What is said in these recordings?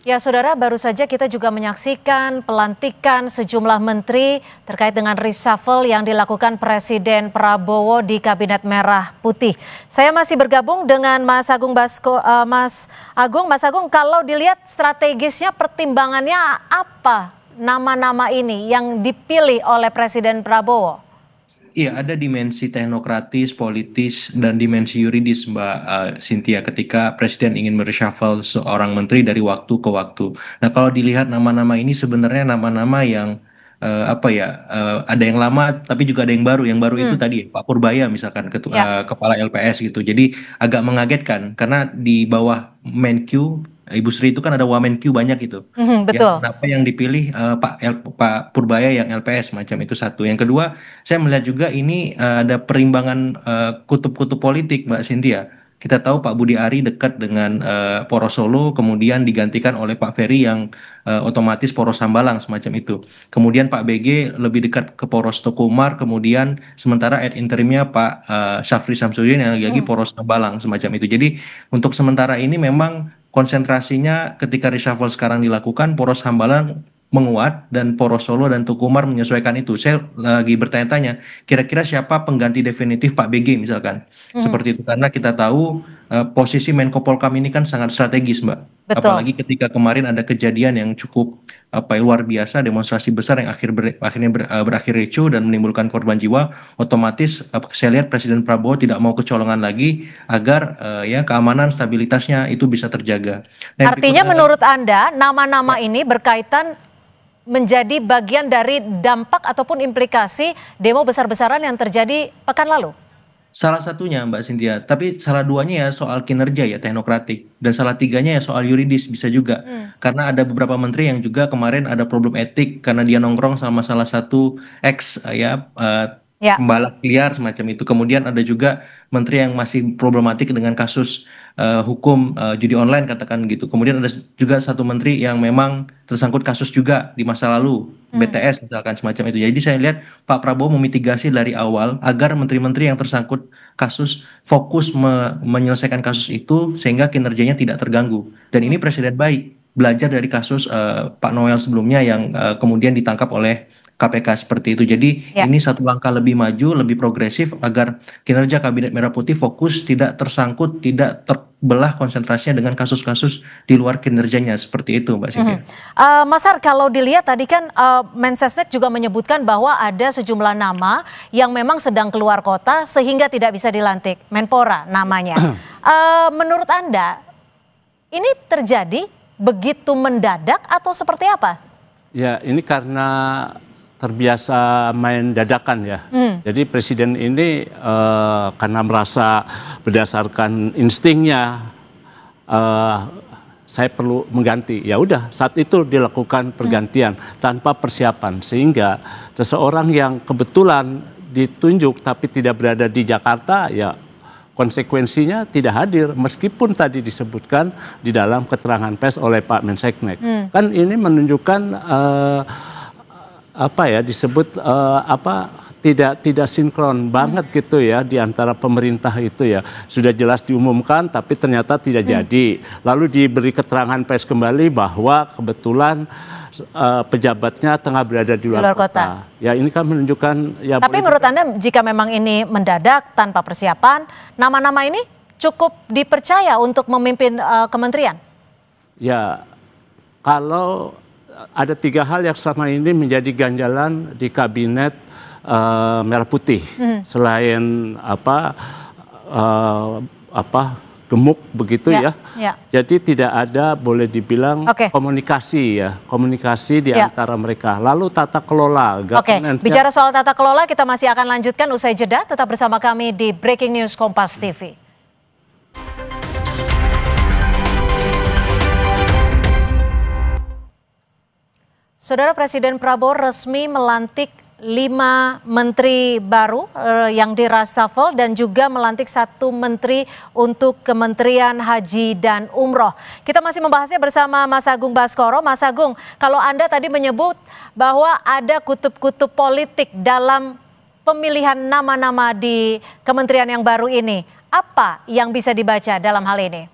Ya, Saudara, baru saja kita juga menyaksikan pelantikan sejumlah menteri terkait dengan reshuffle yang dilakukan Presiden Prabowo di Kabinet Merah Putih. Saya masih bergabung dengan Mas Agung Mas Agung, kalau dilihat strategisnya pertimbangannya apa nama-nama ini yang dipilih oleh Presiden Prabowo? Iya, ada dimensi teknokratis, politis, dan dimensi yuridis, Mbak Cynthia, ketika Presiden ingin mereshuffle seorang menteri dari waktu ke waktu. Nah, kalau dilihat nama-nama ini sebenarnya nama-nama yang ada yang lama, tapi juga ada yang baru. Yang baru itu Hmm, tadi Pak Purbaya, misalkan ya, kepala LPS gitu. Jadi agak mengagetkan karena di bawah Menkyu Ibu Sri itu kan ada Wamenkyu banyak gitu. Ya, betul. kenapa yang dipilih Pak Purbaya yang LPS macam itu satu. Yang kedua, saya melihat juga ini ada perimbangan kutub-kutub politik, Mbak Cynthia. Kita tahu Pak Budi Ari dekat dengan Poros Solo, kemudian digantikan oleh Pak Ferry yang otomatis Poros Hambalang semacam itu. Kemudian Pak BG lebih dekat ke Poros Teguh Umar, kemudian sementara ad interimnya Pak Syafri Samsudin yang lagi Hmm. Poros Hambalang semacam itu. Jadi untuk sementara ini memang konsentrasinya ketika reshuffle sekarang dilakukan, Poros Hambalang menguat dan Poros Solo dan Tukumar menyesuaikan itu. Saya lagi bertanya-tanya, kira-kira siapa pengganti definitif Pak BG misalkan? Hmm, Seperti itu karena kita tahu posisi Menko Polkam ini kan sangat strategis, Mbak. betul. Apalagi ketika kemarin ada kejadian yang cukup luar biasa, demonstrasi besar yang akhirnya berakhir ricuh dan menimbulkan korban jiwa. Otomatis saya lihat Presiden Prabowo tidak mau kecolongan lagi agar ya keamanan stabilitasnya itu bisa terjaga. Nah, yang Artinya berikutnya lagi. menurut Anda nama-nama Ya. ini berkaitan menjadi bagian dari dampak ataupun implikasi demo besar-besaran yang terjadi pekan lalu? Salah satunya Mbak Cynthia, tapi salah duanya ya soal kinerja ya teknokratik dan salah tiganya ya soal yuridis bisa juga. Hmm. Karena ada beberapa menteri yang juga kemarin ada problem etik karena dia nongkrong sama salah satu ex Ya, pembalap liar semacam itu. Kemudian ada juga menteri yang masih problematik dengan kasus hukum judi online katakan gitu. Kemudian ada juga satu menteri yang memang tersangkut kasus juga di masa lalu hmm. BTS misalkan semacam itu. Jadi saya lihat Pak Prabowo memitigasi dari awal agar menteri-menteri yang tersangkut kasus fokus menyelesaikan kasus itu sehingga kinerjanya tidak terganggu. Dan ini presiden baik belajar dari kasus Pak Noel sebelumnya yang kemudian ditangkap oleh KPK seperti itu. Jadi Ya. ini satu langkah lebih maju, lebih progresif agar kinerja Kabinet Merah Putih fokus, tidak tersangkut, tidak terbelah konsentrasinya dengan kasus-kasus di luar kinerjanya seperti itu, Mbak Mhm. Cynthia. Mas Har, kalau dilihat tadi kan Mensesnek juga menyebutkan bahwa ada sejumlah nama yang memang sedang keluar kota sehingga tidak bisa dilantik. Menpora namanya. Menurut Anda, ini terjadi begitu mendadak atau seperti apa? Ya, ini karena terbiasa main dadakan ya. Jadi presiden ini karena merasa berdasarkan instingnya saya perlu mengganti. Ya udah, saat itu dilakukan pergantian tanpa persiapan sehingga seseorang yang kebetulan ditunjuk tapi tidak berada di Jakarta ya konsekuensinya tidak hadir meskipun tadi disebutkan di dalam keterangan pers oleh Pak Menseknek. Kan ini menunjukkan disebut tidak sinkron banget gitu ya di antara pemerintah itu ya. Sudah jelas diumumkan tapi ternyata tidak jadi. Lalu diberi keterangan pers kembali bahwa kebetulan pejabatnya tengah berada di luar kota. Ya ini kan menunjukkan ya. Tapi menurut Anda jika memang ini mendadak tanpa persiapan, nama-nama ini cukup dipercaya untuk memimpin kementerian? Ya kalau ada 3 hal yang selama ini menjadi ganjalan di kabinet Merah Putih selain gemuk begitu ya. Jadi tidak ada boleh dibilang komunikasi di antara mereka. Lalu tata kelola. Bicara soal tata kelola kita masih akan lanjutkan usai jeda. Tetap bersama kami di Breaking News Kompas TV. Saudara, Presiden Prabowo resmi melantik 5 menteri baru yang di-reshuffle dan juga melantik 1 menteri untuk Kementerian Haji dan Umroh. Kita masih membahasnya bersama Mas Agung Baskoro. Mas Agung, kalau Anda tadi menyebut bahwa ada kutub-kutub politik dalam pemilihan nama-nama di kementerian yang baru ini, apa yang bisa dibaca dalam hal ini?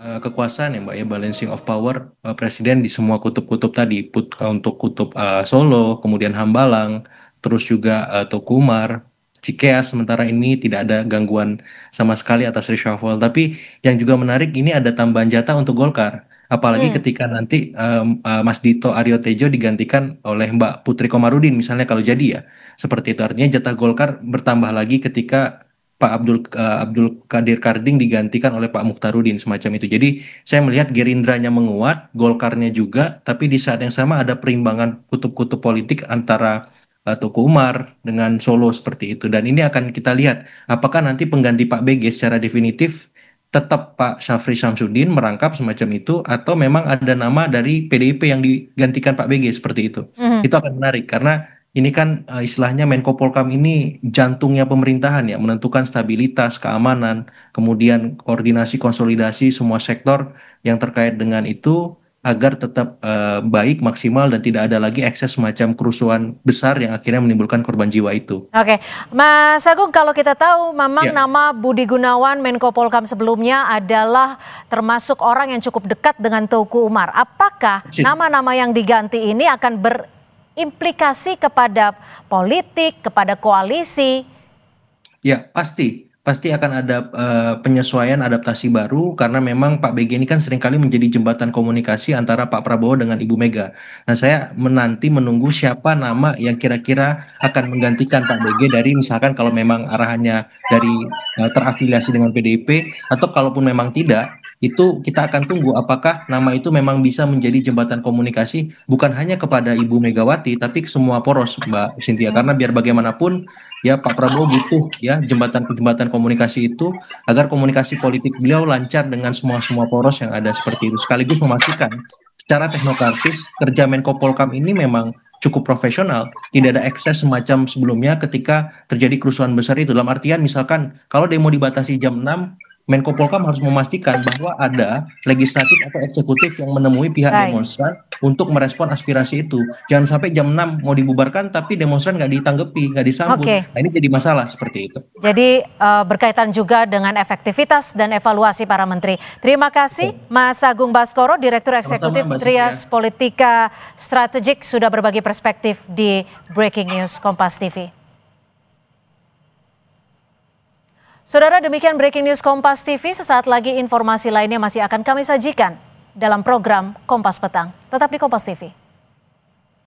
kekuasaan ya Mbak ya, balancing of power presiden di semua kutub-kutub tadi, untuk kutub Solo, kemudian Hambalang, terus juga Teguh Umar, Cikeas, sementara ini tidak ada gangguan sama sekali atas reshuffle. Tapi yang juga menarik ini ada tambahan jatah untuk Golkar. Apalagi ketika nanti Mas Dito Aryo Tejo digantikan oleh Mbak Putri Komarudin misalnya kalau jadi ya. Seperti itu artinya jatah Golkar bertambah lagi ketika Pak Abdul Qadir Karding digantikan oleh Pak Mukhtarudin semacam itu. Jadi saya melihat Gerindranya menguat, Golkarnya juga, tapi di saat yang sama ada perimbangan kutub-kutub politik antara Teguh Umar dengan Solo seperti itu. Dan ini akan kita lihat apakah nanti pengganti Pak BG secara definitif tetap Pak Syafri Samsudin merangkap semacam itu atau memang ada nama dari PDIP yang digantikan Pak BG seperti itu. Itu akan menarik karena ini kan istilahnya Menko Polkam ini jantungnya pemerintahan ya, menentukan stabilitas, keamanan, kemudian koordinasi konsolidasi semua sektor yang terkait dengan itu agar tetap baik, maksimal dan tidak ada lagi ekses semacam kerusuhan besar yang akhirnya menimbulkan korban jiwa itu. Oke, Mas Agung, kalau kita tahu memang Ya. nama Budi Gunawan Menko Polkam sebelumnya adalah termasuk orang yang cukup dekat dengan Teguh Umar. Apakah nama-nama yang diganti ini akan berimplikasi kepada politik, kepada koalisi? Ya, pasti akan ada penyesuaian adaptasi baru karena memang Pak BG ini kan seringkali menjadi jembatan komunikasi antara Pak Prabowo dengan Ibu Mega. Nah, saya menunggu siapa nama yang kira-kira akan menggantikan Pak BG dari misalkan kalau memang arahannya dari terafiliasi dengan PDIP atau kalaupun memang tidak, itu kita akan tunggu apakah nama itu memang bisa menjadi jembatan komunikasi bukan hanya kepada Ibu Megawati tapi ke semua poros Mbak Cynthia, karena biar bagaimanapun ya Pak Prabowo butuh ya jembatan komunikasi itu agar komunikasi politik beliau lancar dengan semua poros yang ada seperti itu, sekaligus memastikan secara teknokratis kerja Menko Polkam ini memang cukup profesional, tidak ada ekses semacam sebelumnya ketika terjadi kerusuhan besar itu. Dalam artian misalkan kalau demo dibatasi jam 6, Menko Polkam harus memastikan bahwa ada legislatif atau eksekutif yang menemui pihak demonstran untuk merespon aspirasi itu. Jangan sampai jam 6 mau dibubarkan tapi demonstran nggak ditanggapi, nggak disambut. Nah, ini jadi masalah seperti itu. Jadi berkaitan juga dengan efektivitas dan evaluasi para menteri. Terima kasih Mas Agung Baskoro, Direktur Eksekutif Trias Politika Strategik sudah berbagi perspektif di Breaking News Kompas TV. Saudara, demikian Breaking News Kompas TV. Sesaat lagi informasi lainnya masih akan kami sajikan dalam program Kompas Petang. Tetap di Kompas TV.